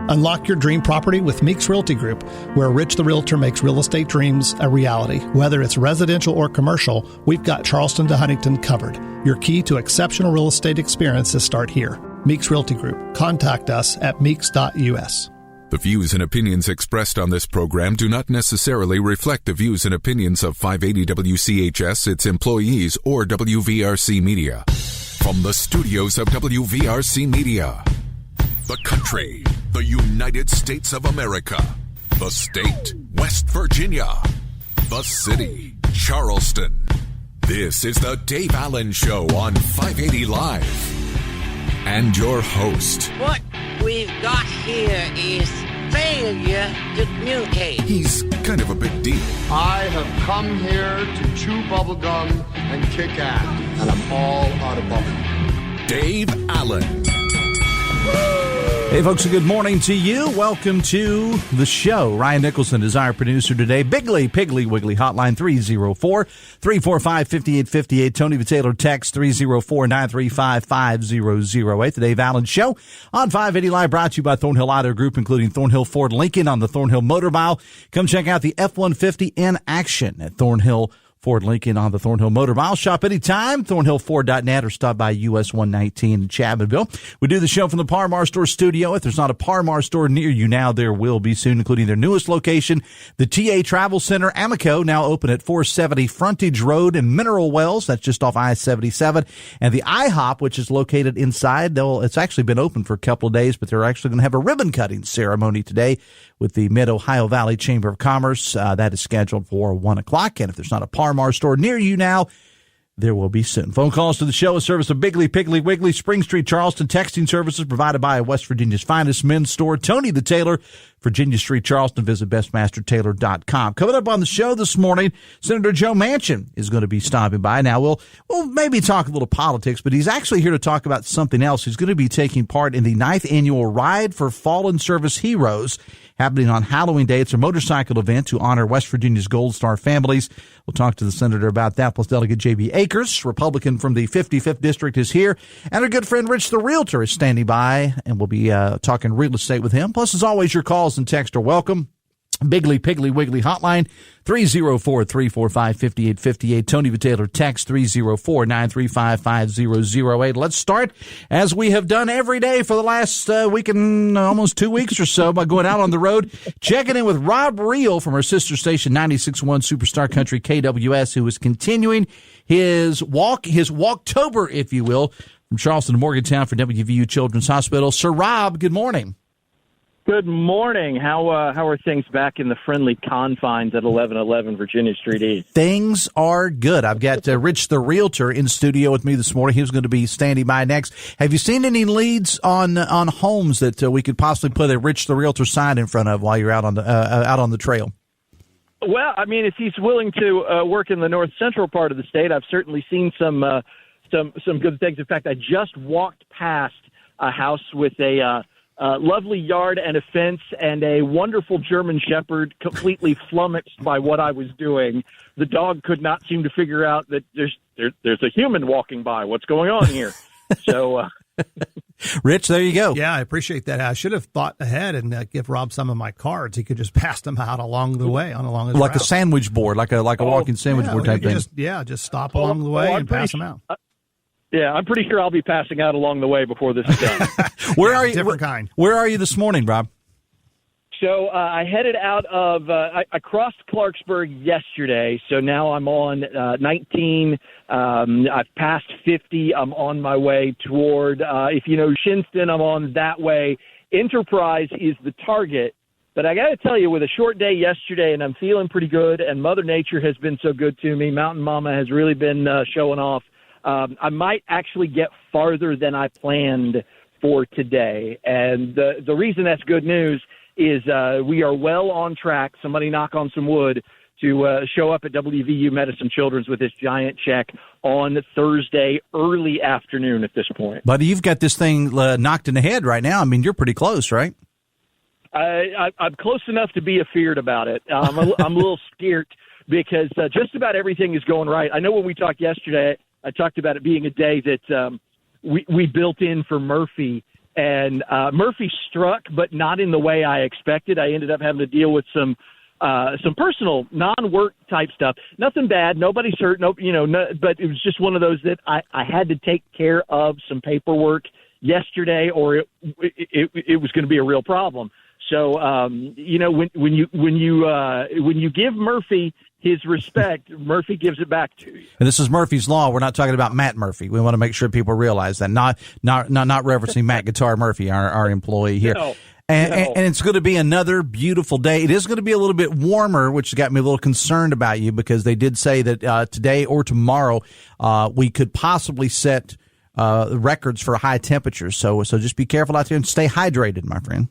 Unlock your dream property with Meeks Realty Group, where Rich the Realtor makes real estate dreams a reality. Whether it's residential or commercial, we've got Charleston to Huntington covered. Your key to exceptional real estate experiences start here. Meeks Realty Group. Contact us at meeks.us. The views and opinions expressed on this program do not necessarily reflect the views and opinions of 580 WCHS, its employees, or WVRC Media. From the studios of WVRC Media, the country, the United States of America, the state, West Virginia, the city, Charleston. This is the Dave Allen Show on 580 Live. And your host. What we've got here is failure to communicate. He's kind of a big deal. I have come here to chew bubblegum and kick ass, and I'm all out of bubblegum. Dave Allen. Hey, folks, a good morning to you. Welcome to the show. Ryan Nicholson is our producer today. Bigly, Piggly, Wiggly, hotline 304-345-5858. Tony the Taylor, text 304-935-5008. The Dave Allen Show on 580 Live, brought to you by Thornhill Auto Group, including Thornhill Ford Lincoln on the Thornhill Motor Mile. Come check out the F-150 in action at Thornhill Ford Lincoln on the Thornhill Motor Mile. Shop anytime, thornhillford.net, or stop by US 119 in Chapmanville. We do the show from the Par-Mar Store studio. If there's not a Par-Mar store near you now, there will be soon, including their newest location, the TA Travel Center, Amico, now open at 470 Frontage Road in Mineral Wells. That's just off I-77. And the IHOP, which is located inside, it's actually been open for a couple of days, but they're actually going to have a ribbon-cutting ceremony today with the Mid-Ohio Valley Chamber of Commerce. That is scheduled for 1 o'clock. And if there's not a Par-Mar store near you now, there will be soon. Phone calls to the show, a service of Bigly, Piggly, Wiggly, Spring Street, Charleston. Texting services provided by West Virginia's finest men's store, Tony the Taylor, Virginia Street, Charleston. Visit bestmastertaylor.com. Coming up on the show this morning, Senator Joe Manchin is going to be stopping by. Now, we'll maybe talk a little politics, but he's actually here to talk about something else. He's going to be taking part in the 9th annual Ride for Fallen Service Heroes, happening on Halloween Day. It's a motorcycle event to honor West Virginia's Gold Star families. We'll talk to the senator about that. Plus, Delegate J.B. Akers, Republican from the 55th District, is here. And our good friend Rich the Realtor is standing by, and we'll be talking real estate with him. Plus, as always, your calls and texts are welcome. Bigly, Piggly, Wiggly hotline, 304-345-5858. Tony the Taylor, text 304-935-5008. Let's start, as we have done every day for the last week and almost 2 weeks or so, by going out on the road, checking in with Robb from our sister station, 96.1 Superstar Country KWS, who is continuing his walktober, if you will, from Charleston to Morgantown for WVU Children's Hospital. Sir Robb, good morning. Good morning. How are things back in the friendly confines at 1111 Virginia Street East? Things are good. I've got Rich the Realtor in studio with me this morning. He was going to be standing by next. Have you seen any leads on homes that we could possibly put a Rich the Realtor sign in front of while you're out on the trail? Well, I mean, if he's willing to work in the north central part of the state, I've certainly seen some good things. In fact, I just walked past a house with a lovely yard and a fence and a wonderful German Shepherd, completely flummoxed by what I was doing. The dog could not seem to figure out that there's a human walking by. What's going on here? So, Rich, there you go. Yeah, I appreciate that. I should have thought ahead and give Rob some of my cards. He could just pass them out along the way, along his like route. A sandwich board, like a walking sandwich board type thing. Just stop along the way and pass them out. Yeah, I'm pretty sure I'll be passing out along the way before this is done. Where are you? Different kind. Where are you this morning, Rob? So I headed out of I crossed Clarksburg yesterday, so now I'm on 19. I've passed 50. I'm on my way toward, if you know Shinston, I'm on that way. Enterprise is the target. But I got to tell you, with a short day yesterday, and I'm feeling pretty good, and Mother Nature has been so good to me, Mountain Mama has really been showing off. I might actually get farther than I planned for today. And the reason that's good news is we are well on track, somebody knock on some wood, to show up at WVU Medicine Children's with this giant check on Thursday early afternoon at this point. Buddy, you've got this thing knocked in the head right now. I mean, you're pretty close, right? I'm close enough to be afeared about it. I'm a little scared because just about everything is going right. I know when we talked yesterday, I talked about it being a day that we built in for Murphy, and Murphy struck, but not in the way I expected. I ended up having to deal with some personal non-work type stuff. Nothing bad. Nobody's hurt. But it was just one of those that I had to take care of some paperwork yesterday, or it was going to be a real problem. So when you give Murphy his respect, Murphy gives it back to you. And this is Murphy's Law. We're not talking about Matt Murphy. We want to make sure people realize that. Not referencing Matt Guitar Murphy, our employee here. No. And it's going to be another beautiful day. It is going to be a little bit warmer, which got me a little concerned about you, because they did say that today or tomorrow we could possibly set records for high temperatures. So just be careful out there and stay hydrated, my friend.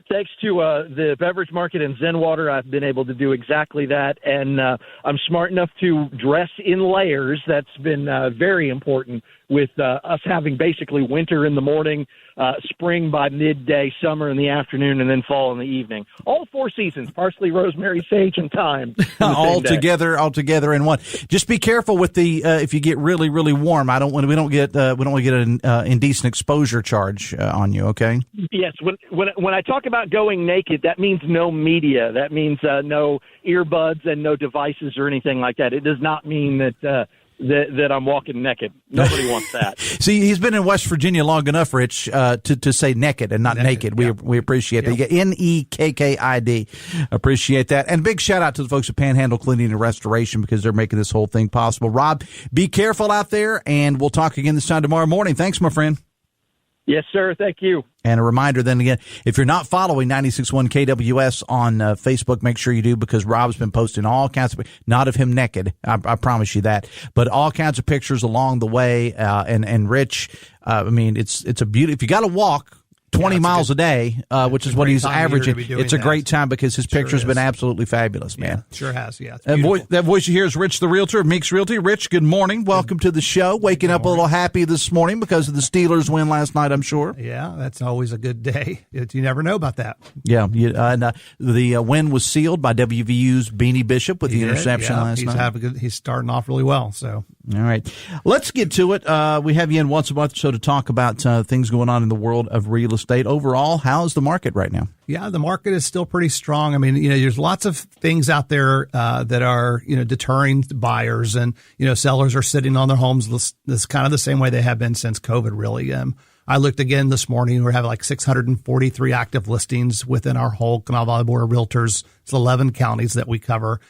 Thanks to the beverage market and Zen Water, I've been able to do exactly that, and I'm smart enough to dress in layers. That's been very important with us having basically winter in the morning, spring by midday, summer in the afternoon, and then fall in the evening. All 4 seasons: parsley, rosemary, sage, and thyme. all together in one. Just be careful with the if you get really, really warm. We don't get an indecent exposure charge on you. Okay. Yes. When I talk about going naked, that means no media. That means no earbuds and no devices or anything like that. It does not mean that I'm walking naked. Nobody wants that. See, he's been in West Virginia long enough, Rich, to say naked and not naked. Yeah. We appreciate that. You get NEKKID. Appreciate that. And big shout out to the folks at Panhandle Cleaning and Restoration, because they're making this whole thing possible. Rob, be careful out there, and we'll talk again this time tomorrow morning. Thanks, my friend. Yes, sir. Thank you. And a reminder then again, if you're not following 96.1 KWS on Facebook, make sure you do, because Rob's been posting all kinds of, not of him naked, I promise you that, but all kinds of pictures along the way. And Rich, it's a beauty. If you got to walk 20 miles a day, which is what he's averaging, it's a great time, because his pictures have been absolutely fabulous, man. Yeah, sure has, yeah. That voice you hear is Rich the Realtor of Meeks Realty. Rich, good morning. Welcome to the show. Waking up a little happy this morning because of the Steelers win last night, I'm sure. Yeah, that's always a good day. You never know about that. Yeah, the win was sealed by WVU's Beanie Bishop with the interception last night. He's starting off really well. So, all right, let's get to it. We have you in once a month or so to talk about things going on in the world of real estate. Overall, how is the market right now? Yeah, the market is still pretty strong. I mean, there's lots of things out there that are, deterring buyers, and, sellers are sitting on their homes. This kind of the same way they have been since COVID, really. I looked again this morning. We're having like 643 active listings within our whole Kanawha Valley Board of Realtors. It's 11 counties that we cover.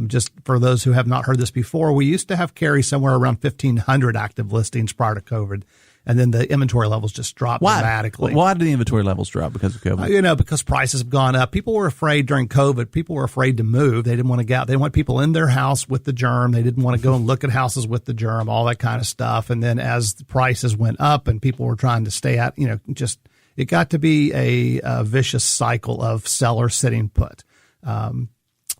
Just for those who have not heard this before, we used to have carry somewhere around 1,500 active listings prior to COVID. And then the inventory levels just dropped dramatically. Why did the inventory levels drop because of COVID? Because prices have gone up. People were afraid during COVID. People were afraid to move. They didn't want to get out. They want people in their house with the germ. They didn't want to go and look at houses with the germ, all that kind of stuff. And then as the prices went up and people were trying to stay at, it got to be a vicious cycle of sellers sitting put. And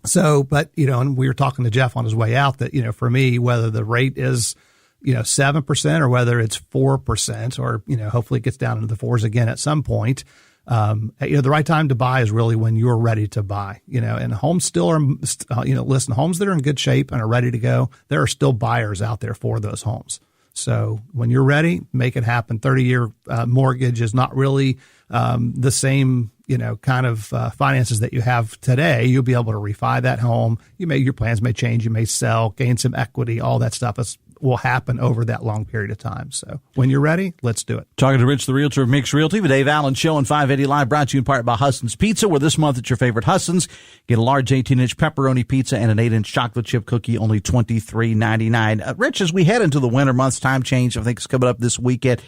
we were talking to Jeff on his way out that, for me, whether the rate is 7% or whether it's 4% or, hopefully it gets down into the 4s again at some point. The right time to buy is really when you're ready to buy, and homes still are, homes that are in good shape and are ready to go. There are still buyers out there for those homes. So when you're ready, make it happen. 30-year mortgage is not really the same, kind of finances that you have today. You'll be able to refi that home. Your plans may change. You may sell, gain some equity. All that stuff will happen over that long period of time. So when you're ready, let's do it. Talking to Rich the Realtor of Meeks Realty, the Dave Allen Show on 580 Live, brought to you in part by Huston's Pizza, where this month it's your favorite Huston's. Get a large 18-inch pepperoni pizza and an 8-inch chocolate chip cookie, only $23.99. Rich, as we head into the winter months, time change, I think, is coming up this weekend.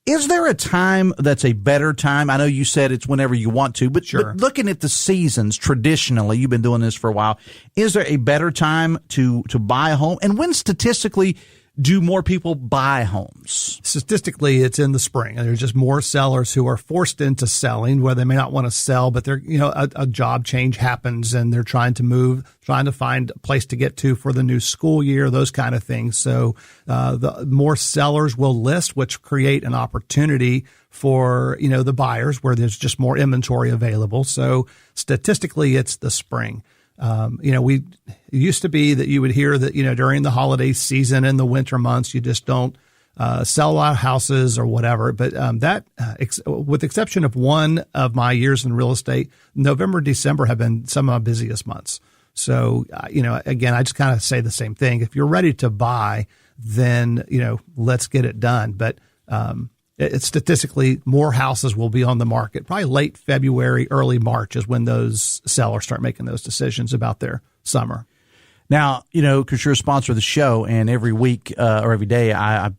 Is there a time that's a better time? I know you said it's whenever you want to, but, sure. But looking at the seasons, traditionally, you've been doing this for a while, is there a better time to buy a home? And when statistically do more people buy homes? Statistically, it's in the spring, and there's just more sellers who are forced into selling where they may not want to sell, but they're, a job change happens and they're trying to move, trying to find a place to get to for the new school year, those kind of things. So, the more sellers will list, which create an opportunity for, the buyers where there's just more inventory available. So statistically, it's the spring. It used to be that you would hear that, during the holiday season and the winter months, you just don't sell a lot of houses or whatever. But with the exception of one of my years in real estate, November, December have been some of my busiest months. So, again, I just kind of say the same thing. If you're ready to buy, then, let's get it done. But it's statistically, more houses will be on the market. Probably late February, early March is when those sellers start making those decisions about their summer. Now, because you're a sponsor of the show, and every week or every day, I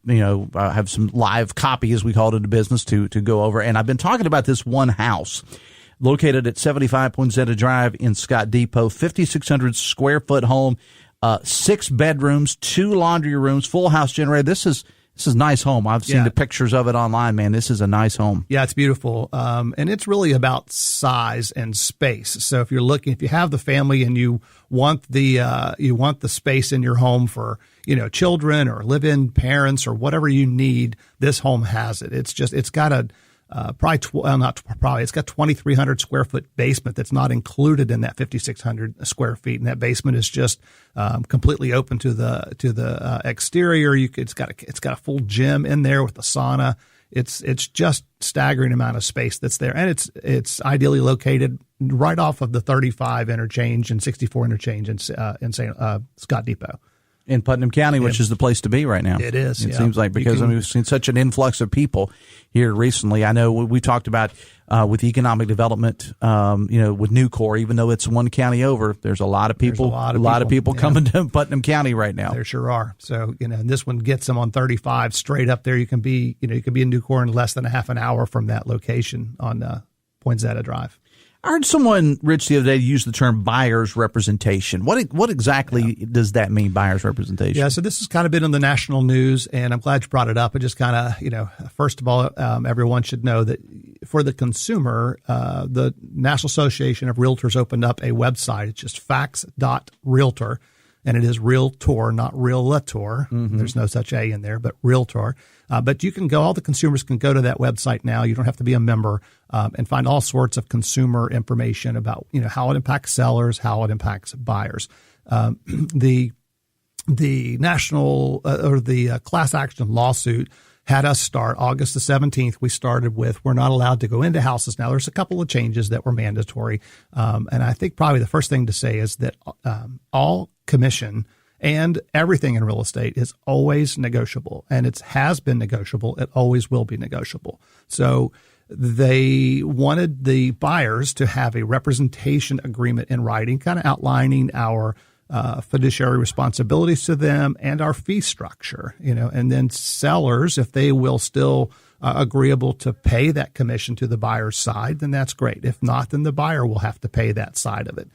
have some live copy, as we call it in the business, to go over. And I've been talking about this one house located at 75 Poinsettia Drive in Scott Depot, 5,600 square foot home, 6 bedrooms, 2 laundry rooms, full house generator. This is a nice home. I've seen the pictures of it online, man. This is a nice home. Yeah, it's beautiful. And it's really about size and space. So if you have the family and you want the space in your home for, children or live-in parents or whatever you need, this home has it. It's got a, it's got 2,300 square foot basement that's not included in that 5,600 square feet, and that basement is just completely open to the exterior. It's got a full gym in there with a sauna. It's just staggering amount of space that's there, and it's ideally located right off of the 35 interchange and 64 interchange in Scott Depot. In Putnam County, which is the place to be right now. It is. It seems like, because we've seen such an influx of people here recently. I know we talked about with economic development, with Nucor, even though it's one county over, there's a lot of people. A lot of people coming to Putnam County right now. There sure are. So and this one gets them on 35 straight up there. You can be in Nucor in less than a half an hour from that location on Poinsettia Drive. I heard someone, Rich, the other day use the term buyer's representation. What exactly does that mean, buyer's representation? Yeah, so this has kind of been in the national news, and I'm glad you brought it up. It just kind of, first of all, everyone should know that for the consumer, the National Association of Realtors opened up a website. It's just facts.realtor, and it is Realtor, not Realtor. Mm-hmm. There's no such A in there, but Realtor. But you can go, all the consumers can go to that website now. You don't have to be a member, and find all sorts of consumer information about, how it impacts sellers, how it impacts buyers. The national or the class action lawsuit had us start August the 17th. We started with, we're not allowed to go into houses. Now there's a couple of changes that were mandatory. And I think probably the first thing to say is that, all commission and everything in real estate is always negotiable, and it has been negotiable. It always will be negotiable. So they wanted the buyers to have a representation agreement in writing, kind of outlining our fiduciary responsibilities to them and our fee structure, and then sellers, if they will still agreeable to pay that commission to the buyer's side, then that's great. If not, then the buyer will have to pay that side of it.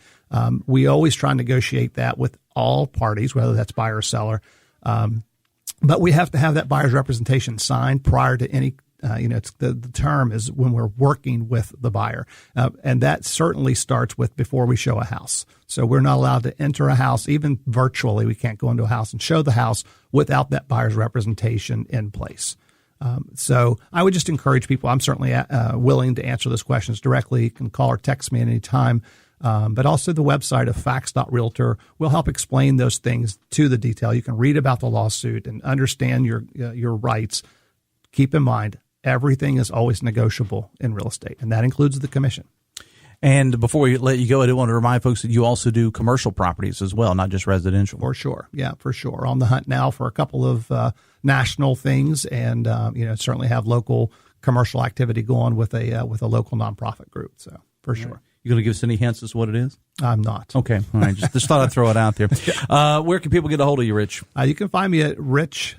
We always try and negotiate that with all parties, whether that's buyer or seller. But we have to have that buyer's representation signed prior to any, it's the term is when we're working with the buyer. And that certainly starts with before we show a house. So we're not allowed to enter a house, even virtually. We can't go into a house and show the house without that buyer's representation in place. So I would just encourage people. I'm certainly willing to answer those questions directly. You can call or text me at any time. But also the website of facts.realtor will help explain those things to the detail. You can read about the lawsuit and understand your rights. Keep in mind, everything is always negotiable in real estate, and that includes the commission. And before we let you go, I do want to remind folks that you also do commercial properties as well, not just residential. For sure. Yeah, for sure. On the hunt now for a couple of national things, and certainly have local commercial activity going with a local nonprofit group. So for sure. You going to give us any hints as to what it is? I'm not. Okay. All right. Just thought I'd throw it out there. Where can people get a hold of you, Rich? You can find me at Rich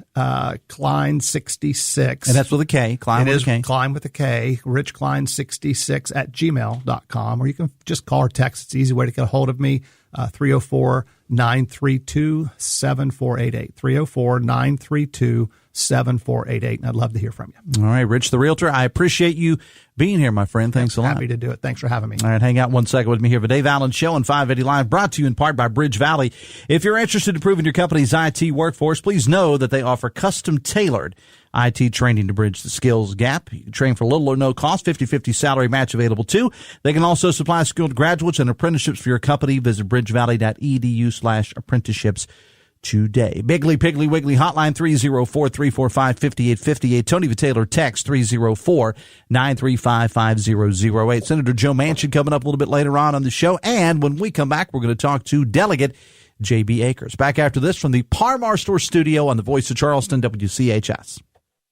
Kline 66. And that's with a K. Kline with a K. Kline with a K. Rich Kline 66 at gmail.com. Or you can just call or text. It's an easy way to get a hold of me. 304-932-7488. 304-932-7488. And I'd love to hear from you. All right, Rich the Realtor, I appreciate you being here, my friend. Thanks a lot. Happy to do it. Thanks for having me. All right, hang out 1 second with me here for Dave Allen Show on 580 Live, brought to you in part by Bridge Valley. If you're interested in improving your company's IT workforce, please know that they offer custom-tailored IT training to bridge the skills gap. You can train for little or no cost, 50-50 salary match available too. They can also supply skilled graduates and apprenticeships for your company. Visit bridgevalley.edu/apprenticeships today. Bigley Piggly Wiggly hotline 304-345-5858. Tony Vitaylor text 304-935-5008. Senator Joe Manchin coming up a little bit later on the show. And when we come back, we're going to talk to Delegate J.B. Akers. Back after this from the Parmar Store Studio on the Voice of Charleston, WCHS.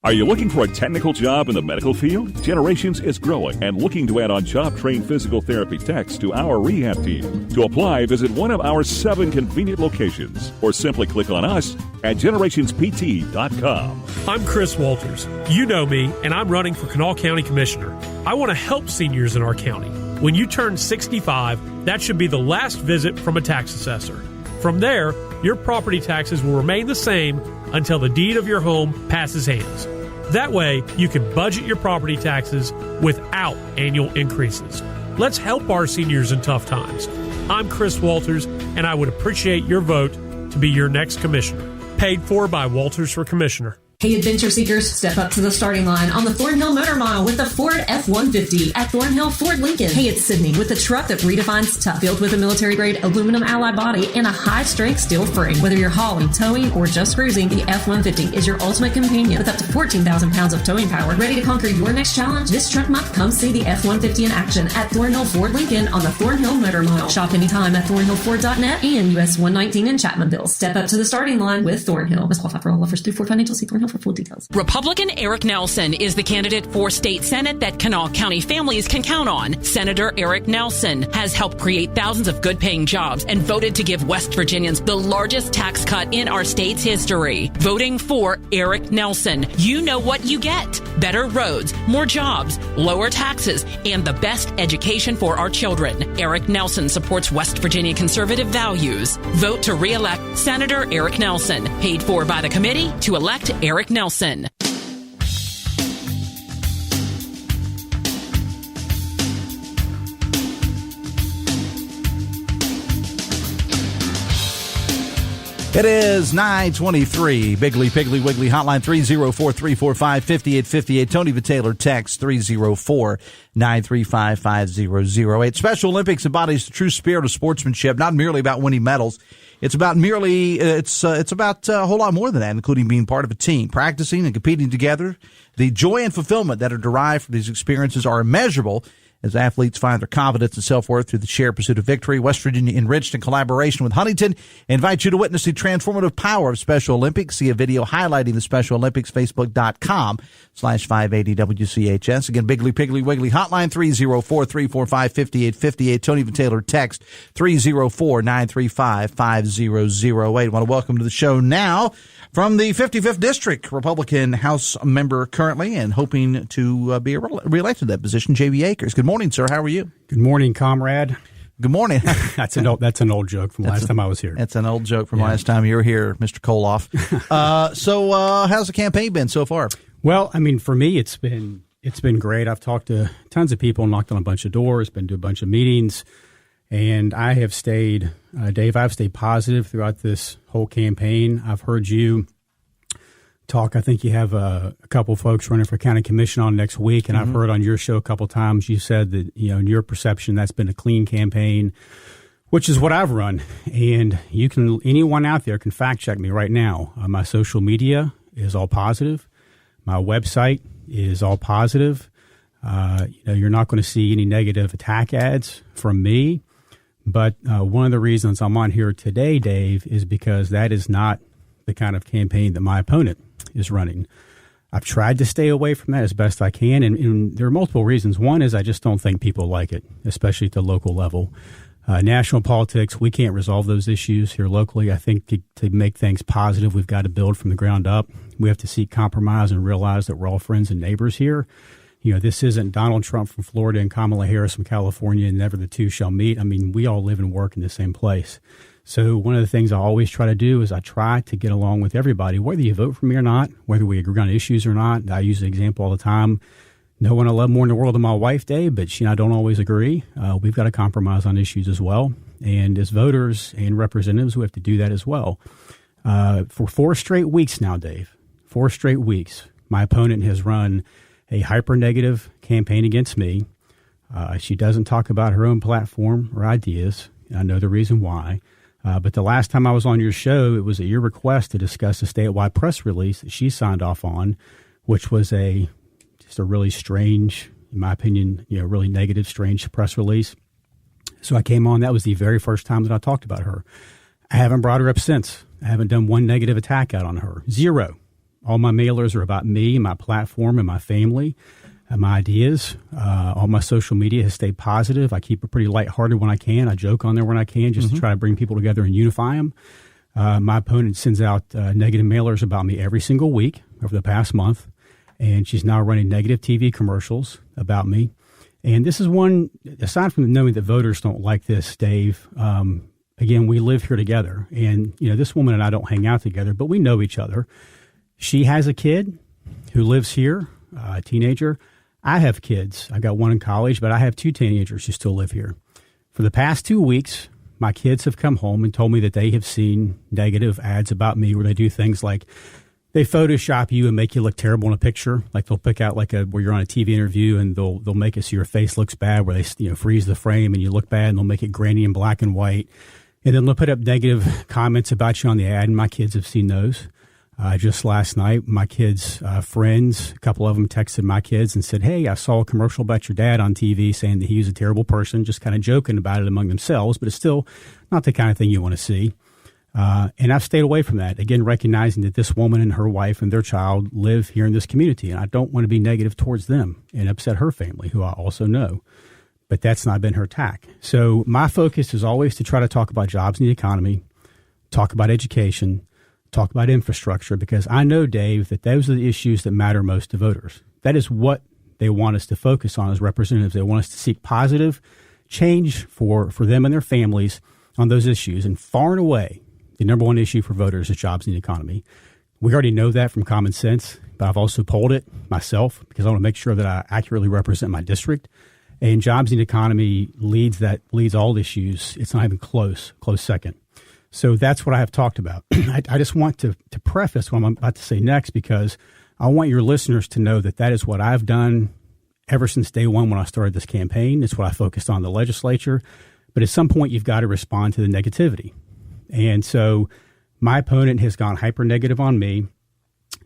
Are you looking for a technical job in the medical field? Generations is growing and looking to add on job-trained physical therapy techs to our rehab team. To apply, visit one of our 7 convenient locations or simply click on us at generationspt.com. I'm Chris Walters. You know me, and I'm running for Kanawha County Commissioner. I want to help seniors in our county. When you turn 65, that should be the last visit from a tax assessor. From there, your property taxes will remain the same until the deed of your home passes hands. That way, you can budget your property taxes without annual increases. Let's help our seniors in tough times. I'm Chris Walters, and I would appreciate your vote to be your next commissioner. Paid for by Walters for Commissioner. Hey, adventure seekers, step up to the starting line on the Thornhill Motor Mile with the Ford F-150 at Thornhill Ford Lincoln. Hey, it's Sydney with the truck that redefines tough, built with a military-grade aluminum alloy body and a high-strength steel frame. Whether you're hauling, towing, or just cruising, the F-150 is your ultimate companion with up to 14,000 pounds of towing power. Ready to conquer your next challenge? This truck month, come see the F-150 in action at Thornhill Ford Lincoln on the Thornhill Motor Mile. Shop anytime at thornhillford.net and US 119 in Chapmanville. Step up to the starting line with Thornhill. Must qualify for all offers through Ford Financial. See Thornhill for full details. Republican Eric Nelson is the candidate for state senate that Kanawha County families can count on. Senator Eric Nelson has helped create thousands of good-paying jobs and voted to give West Virginians the largest tax cut in our state's history. Voting for Eric Nelson, you know what you get. Better roads, more jobs, lower taxes, and the best education for our children. Eric Nelson supports West Virginia conservative values. Vote to re-elect Senator Eric Nelson. Paid for by the committee to elect Eric Nelson. It is 9:23. Bigley Piggly Wiggly hotline 304-345-5858. Tony Vitaylor text 304-935-5008. Special Olympics embodies the true spirit of sportsmanship, not merely about winning medals. It's about it's about a whole lot more than that, including being part of a team, practicing and competing together. The joy and fulfillment that are derived from these experiences are immeasurable as athletes find their confidence and self-worth through the shared pursuit of victory. West Virginia, enriched in collaboration with Huntington, invites you to witness the transformative power of Special Olympics. See a video highlighting the Special Olympics, facebook.com/580WCHS. Again, Bigley Piggly Wiggly hotline 304-345-5858. Tony Vitaylor text 304-935-5008. I want to welcome to the show now from the 55th District, Republican House member currently and hoping to be reelected to that position, J.B. Akers. Good morning, sir. How are you? Good morning, comrade. Good morning. That's an old joke from last time I was here. That's an old joke from last time you were here, Mr. Koloff. So how's the campaign been so far? Well, I mean, for me, it's been great. I've talked to tons of people, knocked on a bunch of doors, been to a bunch of meetings, and I have stayed, Dave, I've stayed positive throughout this whole campaign. I've heard you talk. I think you have a couple folks running for county commission on next week, and I've heard on your show a couple times you said that, you know, in your perception, that's been a clean campaign, which is what I've run. And anyone out there can fact check me right now. My social media is all positive. My website is all positive. You're not going to see any negative attack ads from me. But one of the reasons I'm on here today, Dave, is because that is not the kind of campaign that my opponent is running. I've tried to stay away from that as best I can, and there are multiple reasons. One is I just don't think people like it, especially at the local level. National politics, we can't resolve those issues here locally. I think to make things positive, we've got to build from the ground up. We have to seek compromise and realize that we're all friends and neighbors here. You know, this isn't Donald Trump from Florida and Kamala Harris from California, and never the two shall meet. I mean, we all live and work in the same place. So one of the things I always try to do is I try to get along with everybody, whether you vote for me or not, whether we agree on issues or not. I use the example all the time. No one I love more in the world than my wife, Dave, but she and I don't always agree. We've got to compromise on issues as well. And as voters and representatives, we have to do that as well. For 4 straight weeks now, Dave, 4 straight weeks, my opponent has run a hyper-negative campaign against me. She doesn't talk about her own platform or ideas. I know the reason why. But the last time I was on your show, it was at your request to discuss a statewide press release that she signed off on, which was just a really strange, in my opinion, really negative, strange press release. So I came on. That was the very first time that I talked about her. I haven't brought her up since. I haven't done one negative attack out on her. Zero. All my mailers are about me, my platform, and my family, and my ideas. All my social media has stayed positive. I keep it pretty lighthearted when I can. I joke on there when I can just to try to bring people together and unify them. My opponent sends out negative mailers about me every single week over the past month, and she's now running negative TV commercials about me. And this is one, aside from knowing that voters don't like this, Dave, again, we live here together. And, this woman and I don't hang out together, but we know each other. She has a kid who lives here, a teenager. I have kids. I got one in college, but I have two teenagers who still live here. For the past 2 weeks, my kids have come home and told me that they have seen negative ads about me where they do things like they Photoshop you and make you look terrible in a picture. Like they'll pick out where you're on a TV interview and they'll make it so your face looks bad, where they freeze the frame and you look bad, and they'll make it grainy and black and white. And then they'll put up negative comments about you on the ad, and my kids have seen those. Just last night, my kids' friends, a couple of them texted my kids and said, "Hey, I saw a commercial about your dad on TV saying that he was a terrible person," just kind of joking about it among themselves, but it's still not the kind of thing you want to see. And I've stayed away from that, again, recognizing that this woman and her wife and their child live here in this community, and I don't want to be negative towards them and upset her family, who I also know. But that's not been her tack. So my focus is always to try to talk about jobs in the economy, talk about education, talk about infrastructure, because I know, Dave, that those are the issues that matter most to voters. That is what they want us to focus on as representatives. They want us to seek positive change for them and their families on those issues. And far and away, the number one issue for voters is jobs in the economy. We already know that from common sense, but I've also polled it myself because I want to make sure that I accurately represent my district. And jobs in the economy leads all issues. It's not even close second. So that's what I have talked about. I just want to preface what I'm about to say next, because I want your listeners to know that is what I've done ever since day one when I started this campaign. It's what I focused on in the legislature. But at some point, you've got to respond to the negativity. And so my opponent has gone hyper negative on me.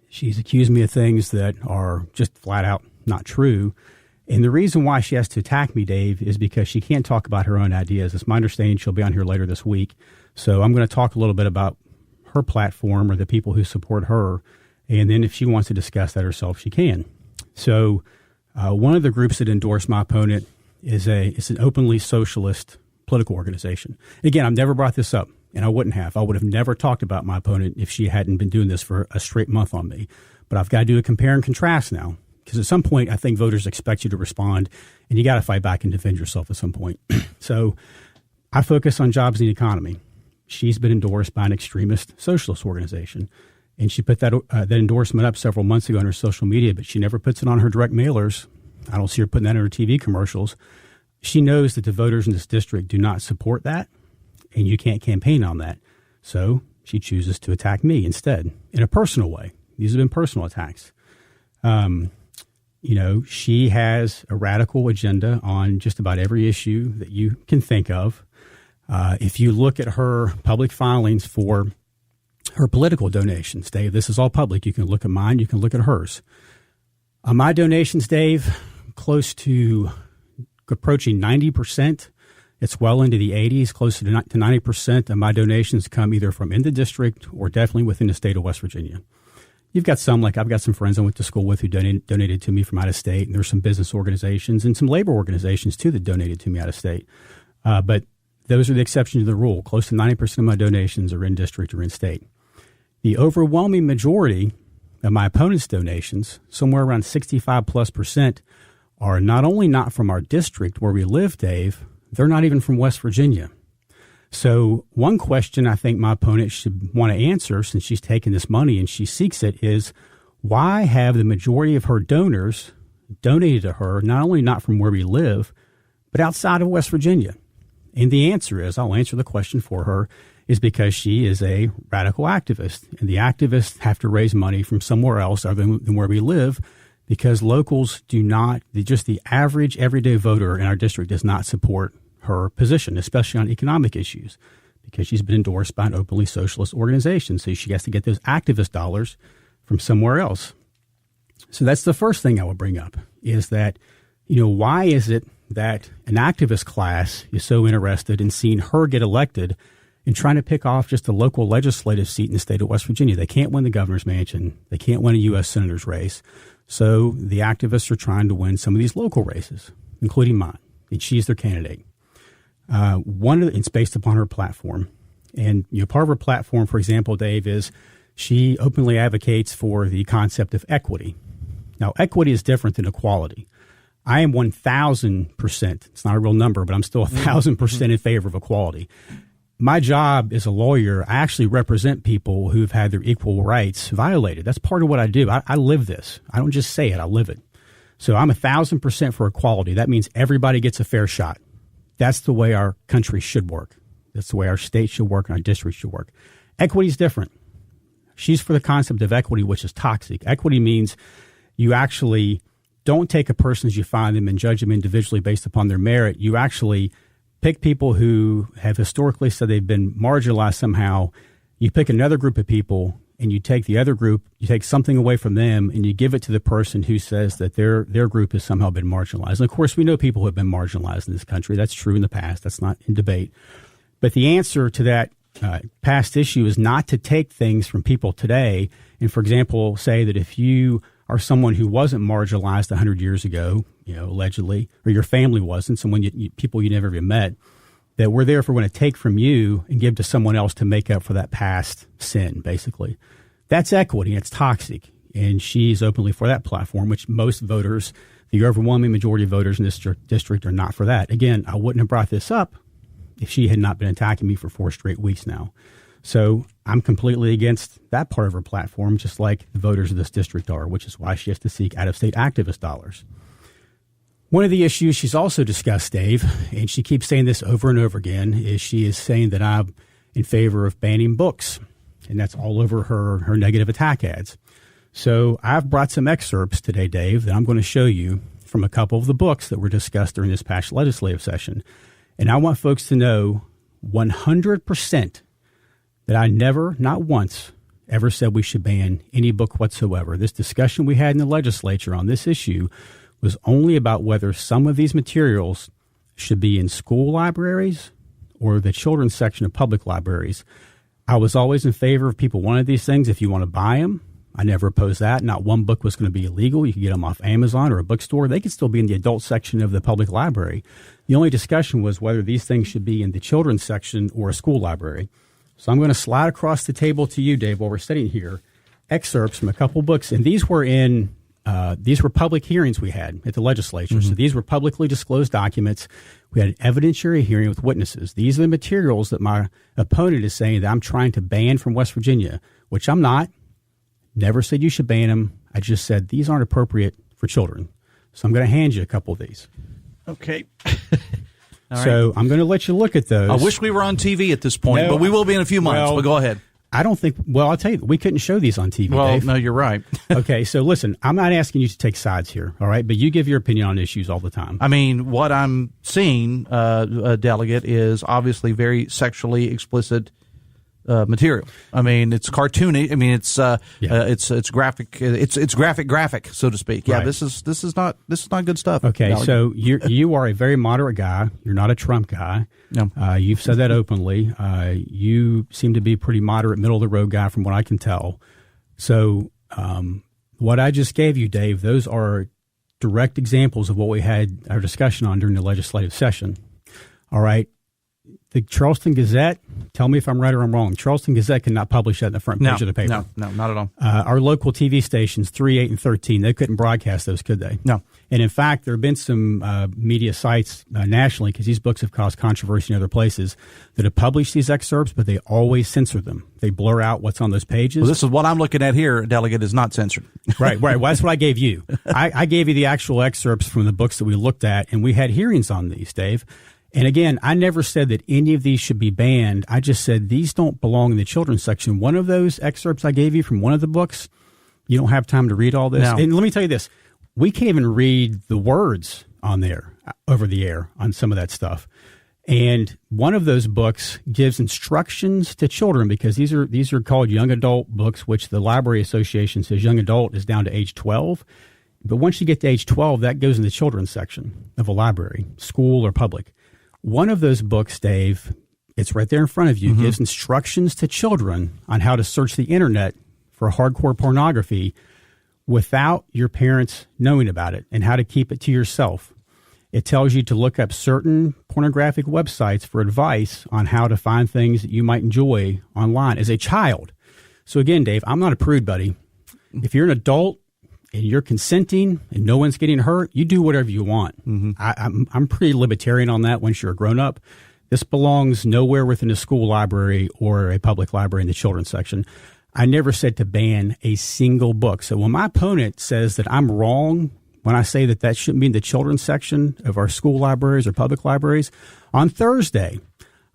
She's accused me of things that are just flat out not true. And the reason why she has to attack me, Dave, is because she can't talk about her own ideas. It's my understanding she'll be on here later this week. So I'm going to talk a little bit about her platform or the people who support her. And then if she wants to discuss that herself, she can. So one of the groups that endorsed my opponent is an openly socialist political organization. Again, I've never brought this up, and I wouldn't have. I would have never talked about my opponent if she hadn't been doing this for a straight month on me. But I've got to do a compare and contrast now, because at some point I think voters expect you to respond, and you got to fight back and defend yourself at some point. So I focus on jobs in the economy. She's been endorsed by an extremist socialist organization, and she put that endorsement up several months ago on her social media, but she never puts it on her direct mailers. I don't see her putting that in her TV commercials. She knows that the voters in this district do not support that, and you can't campaign on that. So she chooses to attack me instead in a personal way. These have been personal attacks. She has a radical agenda on just about every issue that you can think of. If you look at her public filings for her political donations, Dave, this is all public. You can look at mine. You can look at hers. My donations, Dave, close to approaching 90%. It's well into the 80s, close to 90% of my donations come either from in the district or definitely within the state of West Virginia. You've got some, like I've got some friends I went to school with who donated to me from out of state, and there's some business organizations and some labor organizations too that donated to me out of state. But those are the exception to the rule. Close to 90% of my donations are in district or in state. The overwhelming majority of my opponent's donations, somewhere around 65+%, are not only not from our district where we live, Dave, they're not even from West Virginia. So one question I think my opponent should want to answer, since she's taken this money and she seeks it, is why have the majority of her donors donated to her, not only not from where we live, but outside of West Virginia? And the answer is, I'll answer the question for her, is because she is a radical activist. And the activists have to raise money from somewhere else other than where we live, because locals do not, just the average everyday voter in our district does not support her position, especially on economic issues. because she's been endorsed by an openly socialist organization. So she has to get those activist dollars from somewhere else. So that's the first thing I would bring up is that, why is it that an activist class is so interested in seeing her get elected and trying to pick off just a local legislative seat in the state of West Virginia? They can't win the governor's mansion. They can't win a U.S. senator's race. So the activists are trying to win some of these local races, including mine, and she's their candidate. It's based upon her platform. And part of her platform, for example, Dave, is she openly advocates for the concept of equity. Now, equity is different than equality. I am 1,000%. It's not a real number, but I'm still 1,000% in favor of equality. My job as a lawyer, I actually represent people who've had their equal rights violated. That's part of what I do. I live this. I don't just say it. I live it. So I'm 1,000% for equality. That means everybody gets a fair shot. That's the way our country should work. That's the way our state should work and our district should work. Equity is different. She's for the concept of equity, which is toxic. Equity means you actually don't take a person as you find them and judge them individually based upon their merit. You actually pick people who have historically said they've been marginalized somehow. You pick another group of people and you take the other group, you take something away from them and you give it to the person who says that their group has somehow been marginalized. And of course, we know people who have been marginalized in this country. That's true in the past. That's not in debate. But the answer to that past issue is not to take things from people today and, for example, say that if you are someone who wasn't marginalized 100 years ago, allegedly, or your family wasn't, people you never even met, that we're therefore going to take from you and give to someone else to make up for that past sin, basically. That's equity. It's toxic. And she's openly for that platform, which most voters, the overwhelming majority of voters in this district, are not for that. Again, I wouldn't have brought this up if she had not been attacking me for 4 straight weeks now. So I'm completely against that part of her platform, just like the voters of this district are, which is why she has to seek out-of-state activist dollars. One of the issues she's also discussed, Dave, and she keeps saying this over and over again, is she is saying that I'm in favor of banning books, and that's all over her negative attack ads. So I've brought some excerpts today, Dave, that I'm going to show you from a couple of the books that were discussed during this past legislative session. And I want folks to know 100% that I never, not once, ever said we should ban any book whatsoever. This discussion we had in the legislature on this issue was only about whether some of these materials should be in school libraries or the children's section of public libraries. I was always in favor of people wanting these things if you want to buy them. I never opposed that. Not one book was going to be illegal. You could get them off Amazon or a bookstore. They could still be in the adult section of the public library. The only discussion was whether these things should be in the children's section or a school library. So I'm going to slide across the table to you, Dave, while we're sitting here, excerpts from a couple books. And these were public hearings we had at the legislature. Mm-hmm. So these were publicly disclosed documents. We had an evidentiary hearing with witnesses. These are the materials that my opponent is saying that I'm trying to ban from West Virginia, which I'm not. Never said you should ban them. I just said these aren't appropriate for children. So I'm going to hand you a couple of these. Okay. So I'm going to let you look at those. I wish we were on TV at this point, but we will be in a few months. But go ahead. I don't think, I'll tell you, we couldn't show these on TV, Well, Dave. No, you're right. Okay, so listen, I'm not asking you to take sides here, all right? But you give your opinion on issues all the time. I mean, what I'm seeing, Delegate, is obviously very sexually explicit material. I mean, it's cartoony. I mean, it's graphic. It's graphic, so to speak. Yeah, right. This is not good stuff. Okay, Delegate. so you are a very moderate guy. You're not a Trump guy. No. You've said that openly. You seem to be a pretty moderate, middle of the road guy, from what I can tell. So, what I just gave you, Dave, those are direct examples of what we had our discussion on during the legislative session. All right. The Charleston Gazette, tell me if I'm right or I'm wrong. Charleston Gazette cannot publish that in the front page of the paper. No, not at all. Our local TV stations, 3, 8, and 13, they couldn't broadcast those, could they? No. And in fact, there have been some media sites nationally, because these books have caused controversy in other places, that have published these excerpts, but they always censor them. They blur out what's on those pages. Well, this is what I'm looking at here, Delegate, is not censored. Right. Well, that's what I gave you. I gave you the actual excerpts from the books that we looked at, and we had hearings on these, Dave. And again, I never said that any of these should be banned. I just said these don't belong in the children's section. One of those excerpts I gave you from one of the books, you don't have time to read all this. No. And let me tell you this. We can't even read the words on there over the air on some of that stuff. And one of those books gives instructions to children, because these are called young adult books, which the Library Association says young adult is down to age 12. But once you get to age 12, that goes in the children's section of a library, school or public. One of those books, Dave, it's right there in front of you, gives instructions to children on how to search the internet for hardcore pornography without your parents knowing about it, and how to keep it to yourself. It tells you to look up certain pornographic websites for advice on how to find things that you might enjoy online as a child. So again, Dave, I'm not a prude, buddy. If you're an adult and you're consenting and no one's getting hurt, you do whatever you want. I'm pretty libertarian on that once you're a grown-up. This belongs nowhere within a school library or a public library in the children's section. I never said to ban a single book. So when my opponent says that I'm wrong when I say that shouldn't be in the children's section of our school libraries or public libraries, on Thursday,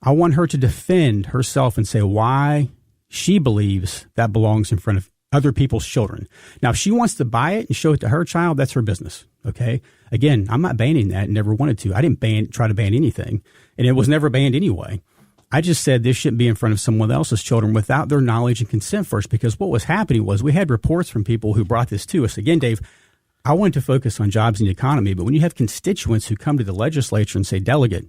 I want her to defend herself and say why she believes that belongs in front of other people's children. Now, if she wants to buy it and show it to her child, that's her business. Okay. Again, I'm not banning that and never wanted to. I didn't try to ban anything, and it was never banned anyway. I just said this shouldn't be in front of someone else's children without their knowledge and consent first, because what was happening was we had reports from people who brought this to us. Again, Dave, I wanted to focus on jobs and the economy, but when you have constituents who come to the legislature and say, Delegate,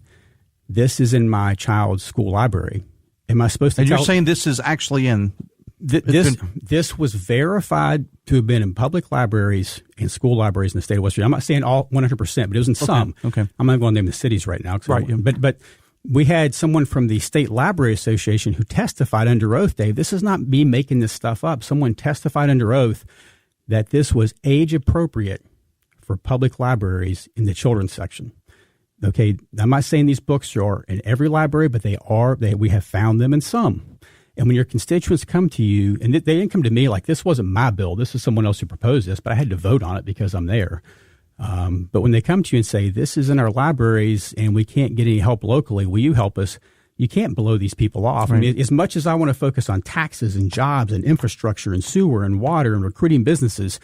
this is in my child's school library, am I supposed to? And you're saying this is actually in this was verified to have been in public libraries and school libraries in the state of West Virginia. I'm not saying all 100%, but it was in some. Okay. I'm not going to name the cities right now. Right. But we had someone from the State Library Association who testified under oath, Dave. This is not me making this stuff up. Someone testified under oath that this was age appropriate for public libraries in the children's section. Okay, I'm not saying these books are in every library, but we have found them in some. And when your constituents come to you, and they didn't come to me like this wasn't my bill, this is someone else who proposed this, but I had to vote on it because I'm there. But when they come to you and say, this is in our libraries and we can't get any help locally, will you help us? You can't blow these people off. Right. I mean, as much as I want to focus on taxes and jobs and infrastructure and sewer and water and recruiting businesses,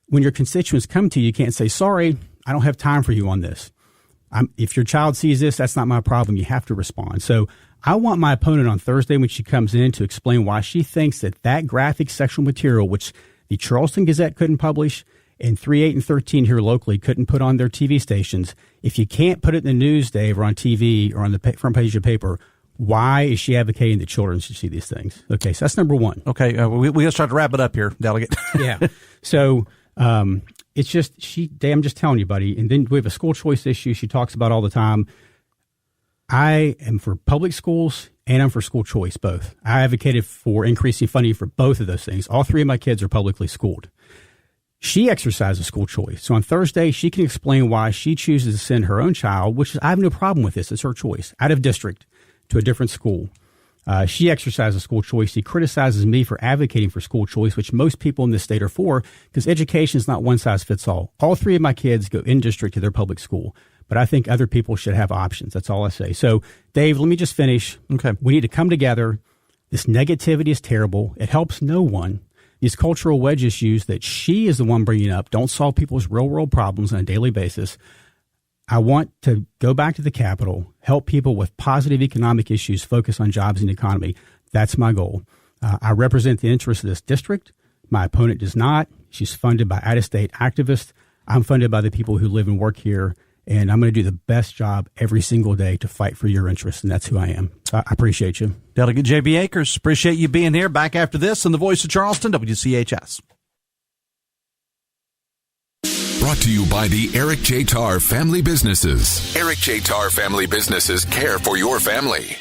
when your constituents come to you, you can't say, sorry, I don't have time for you on this. If your child sees this, that's not my problem. You have to respond. So I want my opponent on Thursday when she comes in to explain why she thinks that graphic sexual material, which the Charleston Gazette couldn't publish and 3, 8, and 13 here locally couldn't put on their TV stations, if you can't put it in the news, Dave, or on TV or on the front page of the paper, why is she advocating that children should see these things? Okay, so that's number one. Okay, we got to start to wrap it up here, Delegate. Yeah. So it's just, I'm just telling you, buddy. And then we have a school choice issue she talks about all the time. I am for public schools and I'm for school choice, both. I advocated for increasing funding for both of those things. All 3 of my kids are publicly schooled. She exercises school choice. So on Thursday, she can explain why she chooses to send her own child, which I have no problem with this. It's her choice, out of district to a different school. She exercises school choice. She criticizes me for advocating for school choice, which most people in this state are for, because education is not one size fits all. All 3 of my kids go in district to their public school, but I think other people should have options. That's all I say. So, Dave, let me just finish. Okay. We need to come together. This negativity is terrible. It helps no one. These cultural wedge issues that she is the one bringing up don't solve people's real world problems on a daily basis. I want to go back to the Capitol, help people with positive economic issues, focus on jobs and the economy. That's my goal. I represent the interests of this district. My opponent does not. She's funded by out-of-state activists. I'm funded by the people who live and work here, and I'm going to do the best job every single day to fight for your interests, and that's who I am. So I appreciate you. Delegate J.B. Akers, appreciate you being here. Back after this on the Voice of Charleston, WCHS. Brought to you by the Eric J. Tarr Family Businesses. Eric J. Tarr Family Businesses care for your family.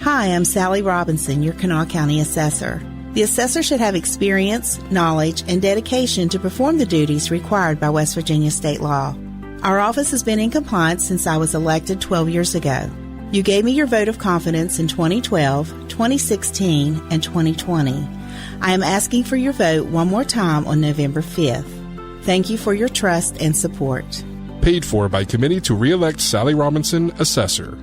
Hi, I'm Sally Robinson, your Kanawha County Assessor. The assessor should have experience, knowledge, and dedication to perform the duties required by West Virginia state law. Our office has been in compliance since I was elected 12 years ago. You gave me your vote of confidence in 2012, 2016, and 2020. I am asking for your vote one more time on November 5th. Thank you for your trust and support. Paid for by Committee to re-elect Sally Robinson, Assessor.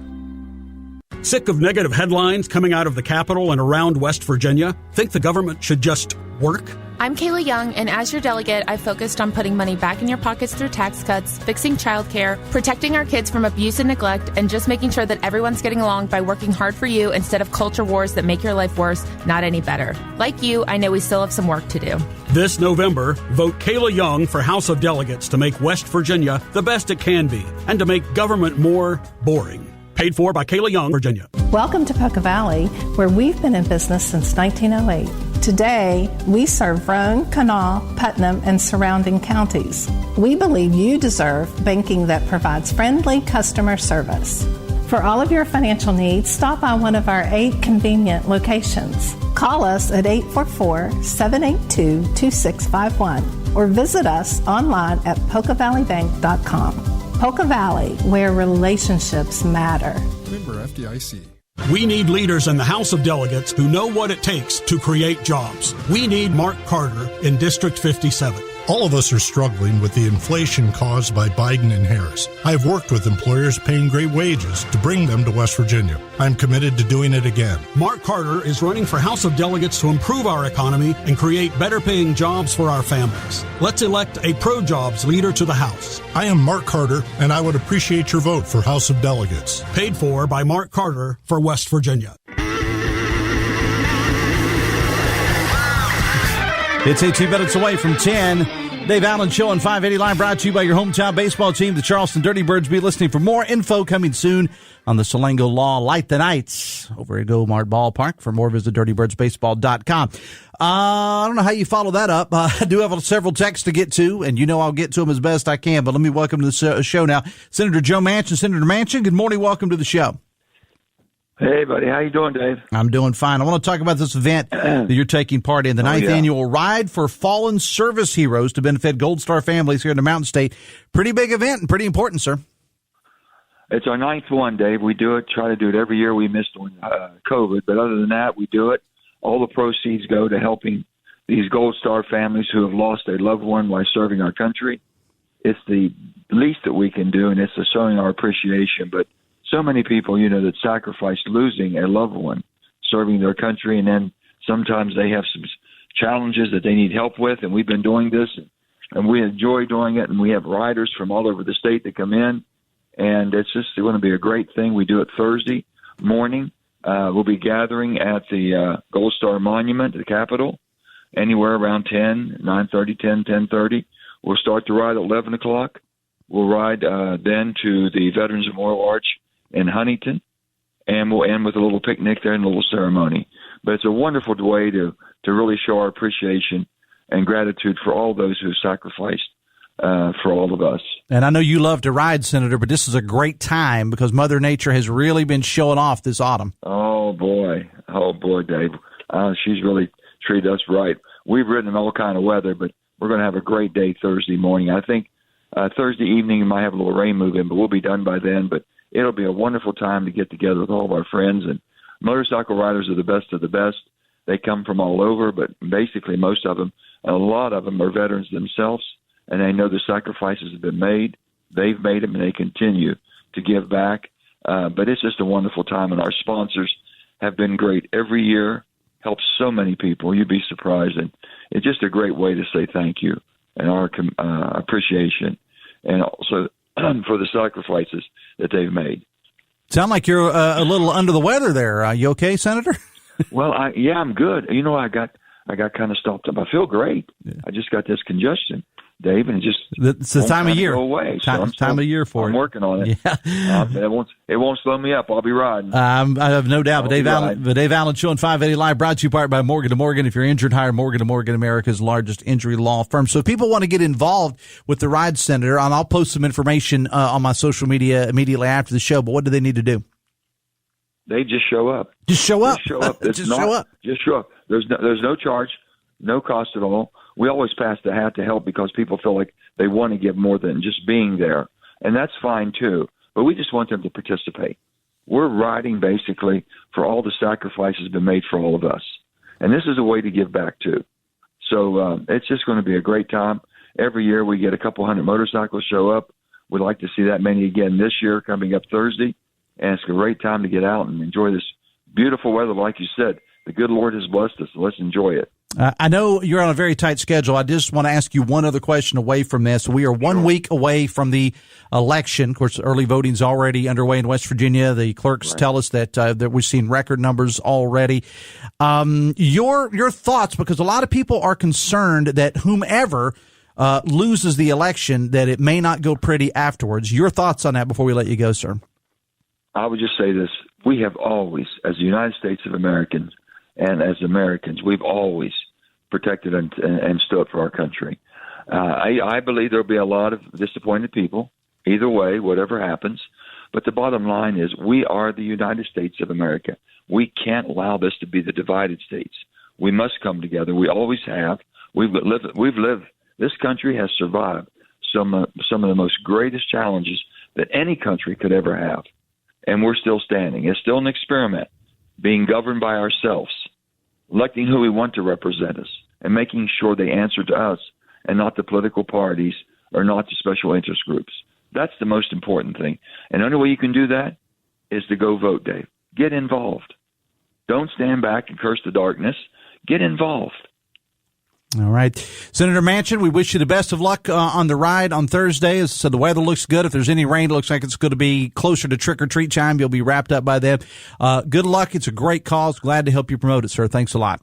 Sick of negative headlines coming out of the Capitol and around West Virginia? Think the government should just work? I'm Kayla Young, and as your delegate, I've focused on putting money back in your pockets through tax cuts, fixing childcare, protecting our kids from abuse and neglect, and just making sure that everyone's getting along by working hard for you instead of culture wars that make your life worse, not any better. Like you, I know we still have some work to do. This November, vote Kayla Young for House of Delegates to make West Virginia the best it can be and to make government more boring. Paid for by Kayla Young, Virginia. Welcome to Poca Valley, where we've been in business since 1908. Today, we serve Roane, Kanawha, Putnam, and surrounding counties. We believe you deserve banking that provides friendly customer service. For all of your financial needs, stop by one of our 8 convenient locations. Call us at 844-782-2651 or visit us online at PocaValleyBank.com. Poca Valley, where relationships matter. Member FDIC. We need leaders in the House of Delegates who know what it takes to create jobs. We need Mark Carter in District 57. All of us are struggling with the inflation caused by Biden and Harris. I have worked with employers paying great wages to bring them to West Virginia. I'm committed to doing it again. Mark Carter is running for House of Delegates to improve our economy and create better-paying jobs for our families. Let's elect a pro-jobs leader to the House. I am Mark Carter, and I would appreciate your vote for House of Delegates. Paid for by Mark Carter for West Virginia. It's 18 minutes away from 10. Dave Allen Show on 580 Live, brought to you by your hometown baseball team, the Charleston Dirty Birds. Be listening for more info coming soon on the Salango Law Light the Nights over at Go-Mart Ballpark. For more, visit dirtybirdsbaseball.com. I don't know how you follow that up. I do have several texts to get to, and you know I'll get to them as best I can. But let me welcome to the show now Senator Joe Manchin. Senator Manchin, good morning. Welcome to the show. Hey, buddy. How you doing, Dave? I'm doing fine. I want to talk about this event that you're taking part in, the 9th annual Ride for Fallen Service Heroes to benefit Gold Star families here in the Mountain State. Pretty big event and pretty important, sir. It's our 9th one, Dave. We do it, try to do it every year. We missed one, COVID, but other than that, we do it. All the proceeds go to helping these Gold Star families who have lost a loved one while serving our country. It's the least that we can do, and it's showing our appreciation, but so many people, that sacrifice losing a loved one, serving their country, and then sometimes they have some challenges that they need help with, and we've been doing this, and we enjoy doing it, and we have riders from all over the state that come in, and it's just going to be a great thing. We do it Thursday morning. We'll be gathering at the Gold Star Monument at the Capitol, anywhere around 10, 9:30, 10:30. We'll start the ride at 11 o'clock. We'll ride then to the Veterans Memorial Arch in Huntington, and we'll end with a little picnic there and a little ceremony. But it's a wonderful way to really show our appreciation and gratitude for all those who have sacrificed for all of us. And I know you love to ride, Senator, but this is a great time because Mother Nature has really been showing off this autumn. Oh, boy, Dave. She's really treated us right. We've ridden in all kind of weather, but we're going to have a great day Thursday morning. I think Thursday evening you might have a little rain move in, but we'll be done by then. But it'll be a wonderful time to get together with all of our friends. And motorcycle riders are the best of the best. They come from all over, but basically most of them, a lot of them are veterans themselves, and they know the sacrifices have been made. They've made them, and they continue to give back. But it's just a wonderful time, and our sponsors have been great every year, helped so many people. You'd be surprised. And it's just a great way to say thank you and our appreciation, and also for the sacrifices that they've made. Sound like you're a little under the weather there. You okay, Senator? Well, I'm good. I got kind of stopped up. I feel great. Yeah. I just got this congestion, Dave, and it's the time of year. Go away. Time of year for it. I'm working on it. Yeah. It won't slow me up. I'll be riding. I have no doubt. But Dave Allen Show on 580 Live, brought to you part by Morgan & Morgan. If you're injured, hire Morgan & Morgan, America's largest injury law firm. So if people want to get involved with the ride, Senator, and I'll post some information on my social media immediately after the show, but what do they need to do? They just show up. Just show up. Show up. Just show up. There's no charge, no cost at all. We always pass the hat to help because people feel like they want to give more than just being there. And that's fine, too. But we just want them to participate. We're riding, basically, for all the sacrifices been made for all of us. And this is a way to give back, too. So it's just going to be a great time. Every year we get a couple hundred motorcycles show up. We'd like to see that many again this year coming up Thursday. And it's a great time to get out and enjoy this beautiful weather. Like you said, the good Lord has blessed us, so let's enjoy it. I know you're on a very tight schedule. I just want to ask you one other question away from this. We are 1 week away from the election. Of course, early voting's already underway in West Virginia. The clerks tell us that we've seen record numbers already. Your thoughts, because a lot of people are concerned that whomever loses the election, that it may not go pretty afterwards. Your thoughts on that before we let you go, sir? I would just say this. We have always, as the United States of Americans and as Americans, we've always protected and stood up for our country. I believe there'll be a lot of disappointed people, either way, whatever happens. But the bottom line is we are the United States of America. We can't allow this to be the divided states. We must come together. We always have. We've lived. This country has survived some of the most greatest challenges that any country could ever have. And we're still standing. It's still an experiment, being governed by ourselves, electing who we want to represent us, and making sure they answer to us and not the political parties or not the special interest groups. That's the most important thing. And the only way you can do that is to go vote, Dave. Get involved. Don't stand back and curse the darkness. Get involved. All right. Senator Manchin, we wish you the best of luck on the ride on Thursday. So the weather looks good. If there's any rain, it looks like it's going to be closer to trick-or-treat time. You'll be wrapped up by then. Good luck. It's a great cause. Glad to help you promote it, sir. Thanks a lot.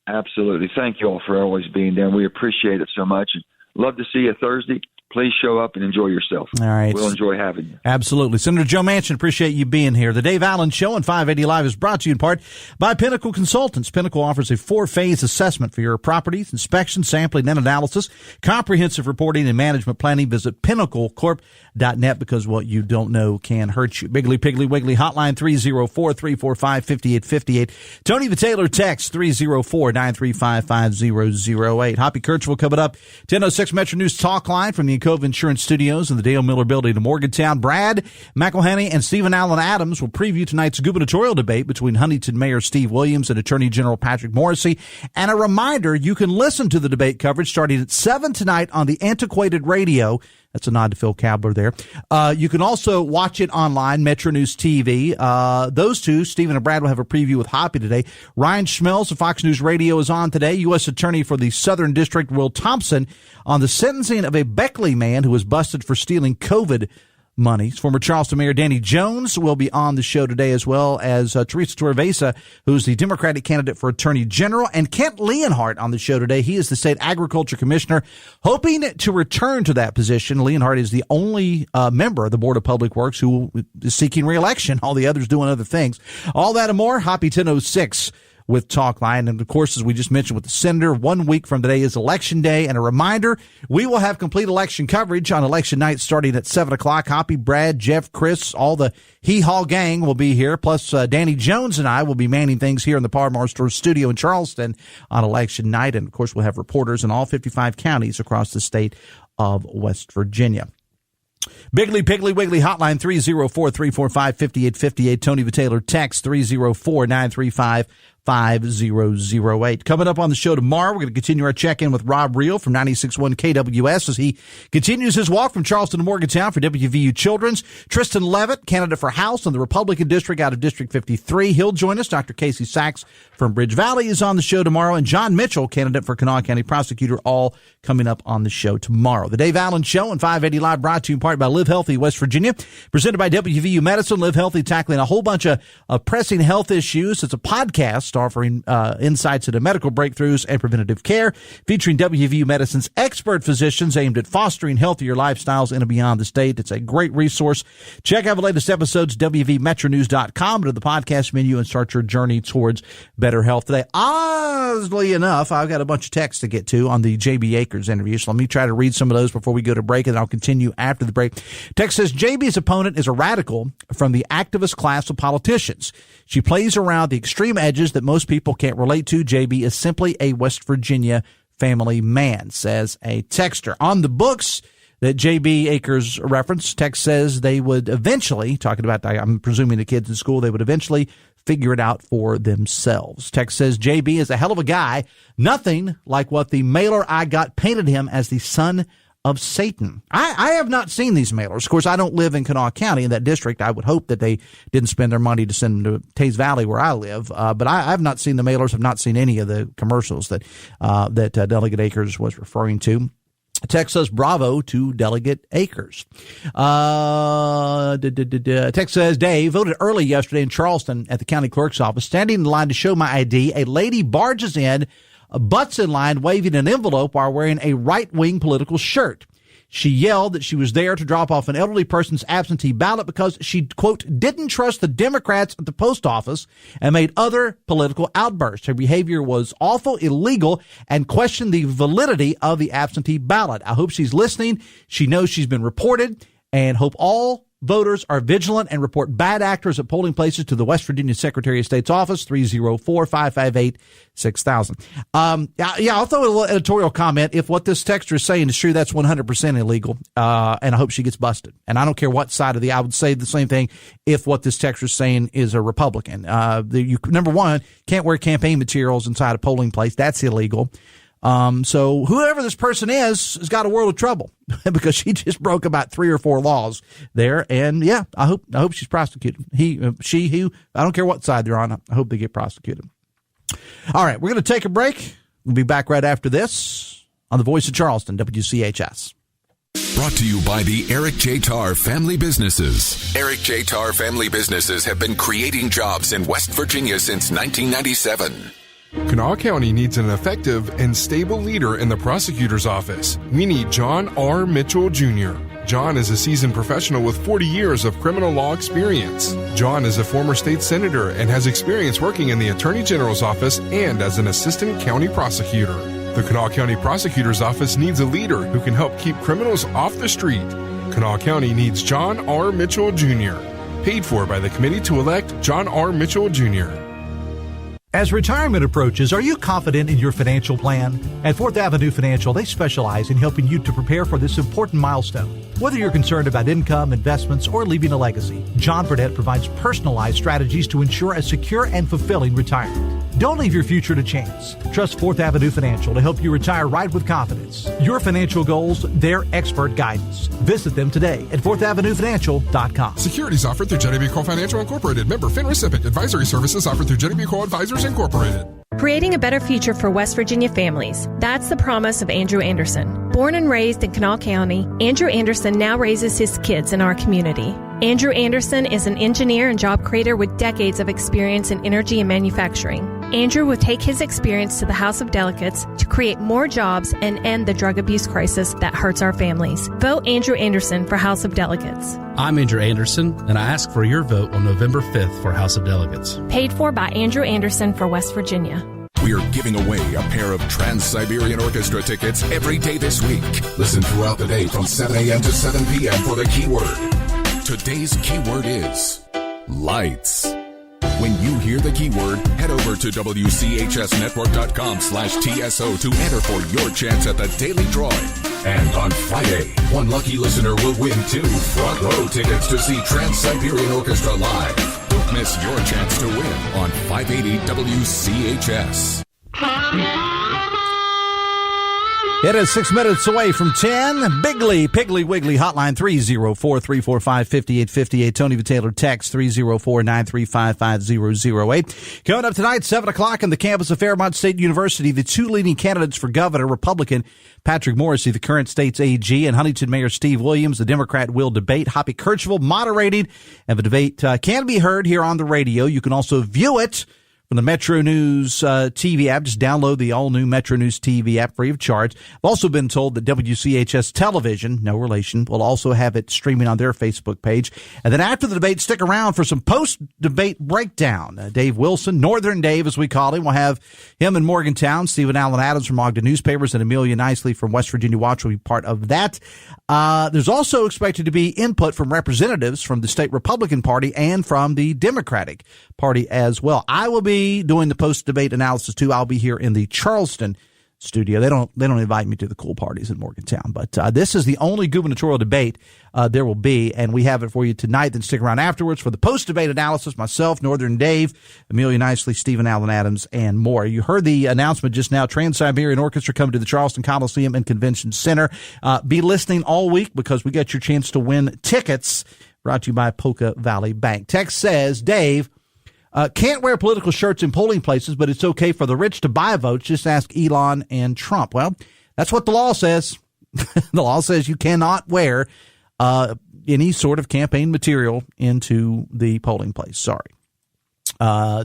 Absolutely. Thank you all for always being there. We appreciate it so much. Love to see you Thursday. Please show up and enjoy yourself. All right. We'll enjoy having you. Absolutely. Senator Joe Manchin, appreciate you being here. The Dave Allen Show on 580 Live is brought to you in part by Pinnacle Consultants. Pinnacle offers a 4-phase assessment for your properties: inspection, sampling, and analysis, comprehensive reporting, and management planning. Visit pinnaclecorp.net, because what you don't know can hurt you. Biggly Piggly Wiggly hotline 304-345-5858. Tony the Taylor text 304-935-5008. Hoppy Kirchville coming up. 10:06 Metro News Talk Line from the Cove Insurance Studios in the Dale Miller Building in Morgantown. Brad McElhenney and Stephen Allen Adams will preview tonight's gubernatorial debate between Huntington Mayor Steve Williams and Attorney General Patrick Morrisey. And a reminder, you can listen to the debate coverage starting at 7 tonight on the Antiquated Radio. That's a nod to Phil Kabler there. You can also watch it online, Metro News TV. Those two, Stephen and Brad, will have a preview with Hoppy today. Ryan Schmelz of Fox News Radio is on today. U.S. Attorney for the Southern District, Will Thompson, on the sentencing of a Beckley man who was busted for stealing COVID money. Former Charleston Mayor Danny Jones will be on the show today, as well as Teresa Torrevesa, who's the Democratic candidate for Attorney General, and Kent Leonhardt on the show today. He is the state agriculture commissioner, hoping to return to that position. Leonhardt is the only member of the Board of Public Works who is seeking re-election. All the others doing other things. All that and more. Hoppy 10:06. With Talk Line. And of course, as we just mentioned with the senator, 1 week from today is Election Day. And a reminder, we will have complete election coverage on election night starting at 7 o'clock. Hoppy, Brad, Jeff, Chris, all the Hee-Haw gang will be here. Plus, Danny Jones and I will be manning things here in the Par Mar Store studio in Charleston on election night. And of course, we'll have reporters in all 55 counties across the state of West Virginia. Biggly Piggly Wiggly hotline 304-345-5858. Tony the Taylor text 304-935-5008. Coming up on the show tomorrow, we're going to continue our check-in with Robb Reel from 96.1 KWS as he continues his walk from Charleston to Morgantown for WVU Children's. Tristan Levitt, candidate for House in the Republican District out of District 53. He'll join us. Dr. Casey Sachs from Bridge Valley is on the show tomorrow. And John Mitchell, candidate for Kanawha County Prosecutor, all coming up on the show tomorrow. The Dave Allen Show on 580 Live, brought to you in part by Live Healthy West Virginia, presented by WVU Medicine. Live Healthy, tackling a whole bunch of pressing health issues. It's a podcast offering insights into medical breakthroughs and preventative care, featuring WVU Medicine's expert physicians aimed at fostering healthier lifestyles in and beyond the state. It's a great resource. Check out the latest episodes, WVMetronews.com, to the podcast menu and start your journey towards better health today. Oddly enough, I've got a bunch of texts to get to on the J.B. Akers interview, so let me try to read some of those before we go to break, and I'll continue after the break. Text says, J.B.'s opponent is a radical from the activist class of politicians. She plays around the extreme edges that most people can't relate to. J.B. is simply a West Virginia family man, says a texter. On the books that J.B. Akers referenced, text says they would eventually, talking about, I'm presuming the kids in school, they would eventually figure it out for themselves. Text says J.B. is a hell of a guy. Nothing like what the mailer I got painted him as, the son of Satan. I have not seen these mailers. Of course, I don't live in Kanawha County in that district. I would hope that they didn't spend their money to send them to Taze Valley where I live. But I have not seen the mailers, have not seen any of the commercials that Delegate Akers was referring to. Text says, bravo to Delegate Akers. Text says, Dave, voted early yesterday in Charleston at the county clerk's office. Standing in line to show my ID, a lady barges in, butts in line, waving an envelope while wearing a right-wing political shirt. She yelled that she was there to drop off an elderly person's absentee ballot because she, quote, didn't trust the Democrats at the post office, and made other political outbursts. Her behavior was awful, illegal, and questioned the validity of the absentee ballot. I hope she's listening. She knows she's been reported, and hope all voters are vigilant and report bad actors at polling places to the West Virginia Secretary of State's office, 304-558-6000. I'll throw a little editorial comment. If what this texter is saying is true, that's 100% illegal, and I hope she gets busted. And I don't care what side of I would say the same thing if what this texter is saying is a Republican. Number one, can't wear campaign materials inside a polling place. That's illegal. So whoever this person is has got a world of trouble because she just broke about 3 or 4 laws there. And yeah, I hope she's prosecuted. He, I don't care what side they're on. I hope they get prosecuted. All right. We're going to take a break. We'll be back right after this on the Voice of Charleston, WCHS. Brought to you by the Eric J. Tarr Family Businesses. Eric J. Tarr Family Businesses have been creating jobs in West Virginia since 1997. Kanawha County needs an effective and stable leader in the prosecutor's office. We need John R. Mitchell Jr. John is a seasoned professional with 40 years of criminal law experience. John is a former state senator and has experience working in the Attorney General's office and as an assistant county prosecutor. The Kanawha County Prosecutor's Office needs a leader who can help keep criminals off the street. Kanawha County needs John R. Mitchell Jr. Paid for by the committee to elect John R. Mitchell Jr. As retirement approaches, are you confident in your financial plan? At 4th Avenue Financial, they specialize in helping you to prepare for this important milestone. Whether you're concerned about income, investments, or leaving a legacy, John Burdett provides personalized strategies to ensure a secure and fulfilling retirement. Don't leave your future to chance. Trust 4th Avenue Financial to help you retire right with confidence. Your financial goals, their expert guidance. Visit them today at 4thavenuefinancial.com. Securities offered through Jenny B. Cole Financial Incorporated. Member FINRA SIPC. Advisory services offered through Jenny B. Cole Advisors Incorporated. Creating a better future for West Virginia families. That's the promise of Andrew Anderson. Born and raised in Kanawha County, Andrew Anderson now raises his kids in our community. Andrew Anderson is an engineer and job creator with decades of experience in energy and manufacturing. Andrew will take his experience to the House of Delegates to create more jobs and end the drug abuse crisis that hurts our families. Vote Andrew Anderson for House of Delegates. I'm Andrew Anderson, and I ask for your vote on November 5th for House of Delegates. Paid for by Andrew Anderson for West Virginia. We are giving away a pair of Trans-Siberian Orchestra tickets every day this week. Listen throughout the day from 7 a.m. to 7 p.m. for the keyword. Today's keyword is lights. When you hear the keyword, head over to WCHSnetwork.com/TSO to enter for your chance at the daily drawing. And on Friday, one lucky listener will win 2 front row tickets to see Trans-Siberian Orchestra live. Don't miss your chance to win on 580 WCHS. It is 6 minutes away from 10. Piggly Wiggly hotline 304-345-5858. Tony Taylor text 304-935-5008. Coming up tonight, 7 o'clock on the campus of Fairmont State University, the 2 leading candidates for governor, Republican Patrick Morrisey, the current state's AG, and Huntington Mayor Steve Williams, the Democrat, will debate. Hoppy Kirchville moderating, and the debate can be heard here on the radio. You can also view it from the Metro News TV app. Just download the all-new Metro News TV app free of charge. I've also been told that WCHS Television, no relation, will also have it streaming on their Facebook page. And then after the debate, stick around for some post-debate breakdown. Dave Wilson, Northern Dave as we call him, we'll have him in Morgantown. Stephen Allen Adams from Ogden Newspapers and Amelia Nicely from West Virginia Watch will be part of that. There's also expected to be input from representatives from the state Republican Party and from the Democratic Party as well. I will be doing the post-debate analysis, too. I'll be here in the Charleston studio. They don't invite me to the cool parties in Morgantown, but this is the only gubernatorial debate there will be, and we have it for you tonight. Then stick around afterwards for the post-debate analysis. Myself, Northern Dave, Amelia Nicely, Stephen Allen Adams, and more. You heard the announcement just now. Trans-Siberian Orchestra coming to the Charleston Coliseum and Convention Center. Be listening all week because we got your chance to win tickets. Brought to you by Polka Valley Bank. Text says, Dave, can't wear political shirts in polling places, but it's okay for the rich to buy votes. Just ask Elon and Trump. Well, that's what the law says. The law says you cannot wear any sort of campaign material into the polling place. Sorry.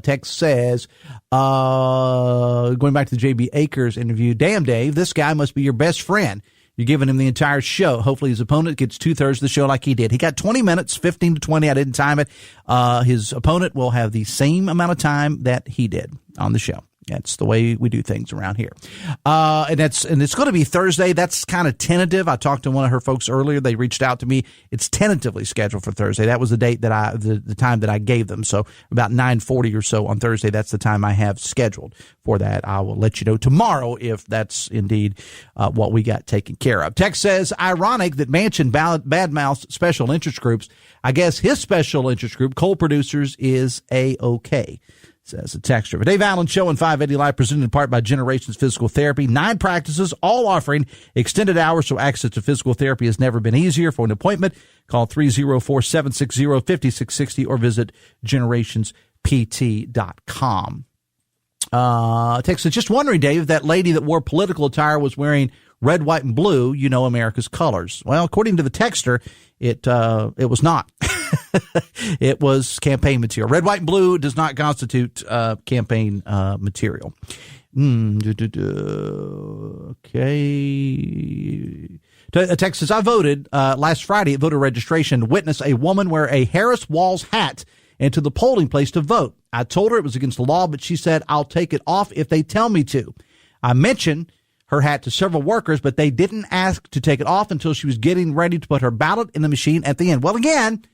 Text says, going back to the J.B. Akers interview, damn, Dave, this guy must be your best friend. You're giving him the entire show. Hopefully his opponent gets 2/3 of the show like he did. He got 20 minutes, 15 to 20. I didn't time it. His opponent will have the same amount of time that he did on the show. That's the way we do things around here. And it's going to be Thursday. That's kind of tentative. I talked to one of her folks earlier. They reached out to me. It's tentatively scheduled for Thursday. That was the date that the time that I gave them. So about 9:40 or so on Thursday, that's the time I have scheduled for that. I will let you know tomorrow if that's indeed what we got taken care of. Text says, ironic that Manchin badmouths special interest groups. I guess his special interest group, coal producers, is A-OK. Says a texter. But Dave Allen Show on 580 Live, presented in part by Generations Physical Therapy. 9 practices, all offering extended hours, so access to physical therapy has never been easier. For an appointment, call 304-760-5660 or visit generationspt.com. Text says, just wondering, Dave, if that lady that wore political attire was wearing red, white, and blue, America's colors. Well, according to the texter, it was not. It was campaign material. Red, white, and blue does not constitute campaign material. Okay. Text says, I voted last Friday at voter registration to witness a woman wear a Harris Walls hat into the polling place to vote. I told her it was against the law, but she said, I'll take it off if they tell me to. I mentioned her hat to several workers, but they didn't ask to take it off until she was getting ready to put her ballot in the machine at the end. Well, again,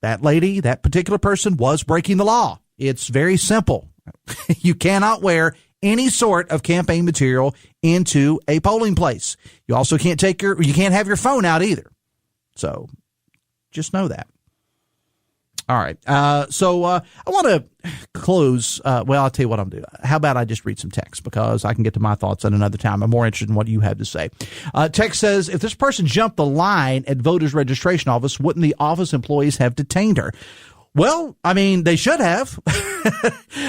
that lady, that particular person was breaking the law. It's very simple. You cannot wear any sort of campaign material into a polling place. You also can't you can't have your phone out either. So just know that. All right. So I want to close. Well, I'll tell you what I'm doing. How about I just read some text because I can get to my thoughts at another time. I'm more interested in what you have to say. Text says, if this person jumped the line at voters registration office, wouldn't the office employees have detained her? Well, I mean, they should have.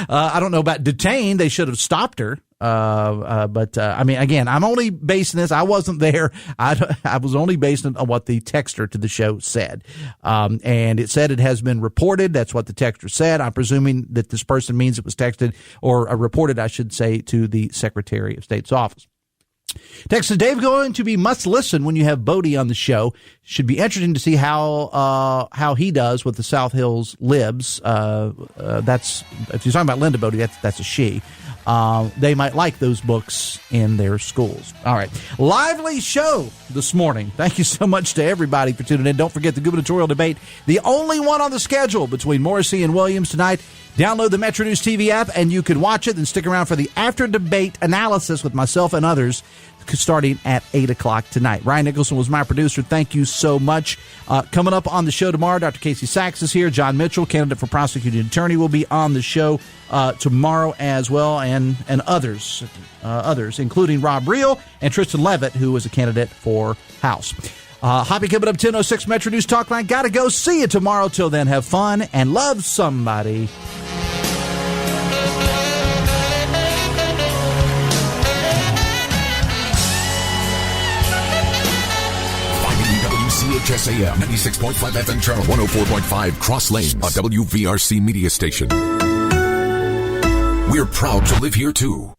I don't know about detained. They should have stopped her. But I mean, again, I'm only basing this. I wasn't there. I was only basing it on what the texter to the show said. And it said it has been reported. That's what the texter said. I'm presuming that this person means it was texted or reported, I should say, to the Secretary of State's office. Text says, Dave, going to be must listen when you have Bodie on the show. Should be interesting to see how he does with the South Hills Libs. That's, if you're talking about Linda Bodie, that's a she. They might like those books in their schools. All right. Lively show this morning. Thank you so much to everybody for tuning in. Don't forget the gubernatorial debate, the only one on the schedule between Morrissey and Williams tonight. Download the Metro News TV app and you can watch it and stick around for the after debate analysis with myself and others starting at 8 o'clock tonight. Ryan Nicholson was my producer. Thank you so much. Coming up on the show tomorrow, Dr. Casey Sachs is here. John Mitchell, candidate for prosecuting attorney, will be on the show tomorrow as well, and others, including Robb Reel and Tristan Levitt, who is a candidate for House. Hobby coming up 10:06 Metro News Talk Line. Gotta go. See you tomorrow. Till then, have fun and love somebody. WCHS AM 96.5 FM channel 104.5 Cross Lanes, a WVRC media station. We're proud to live here too.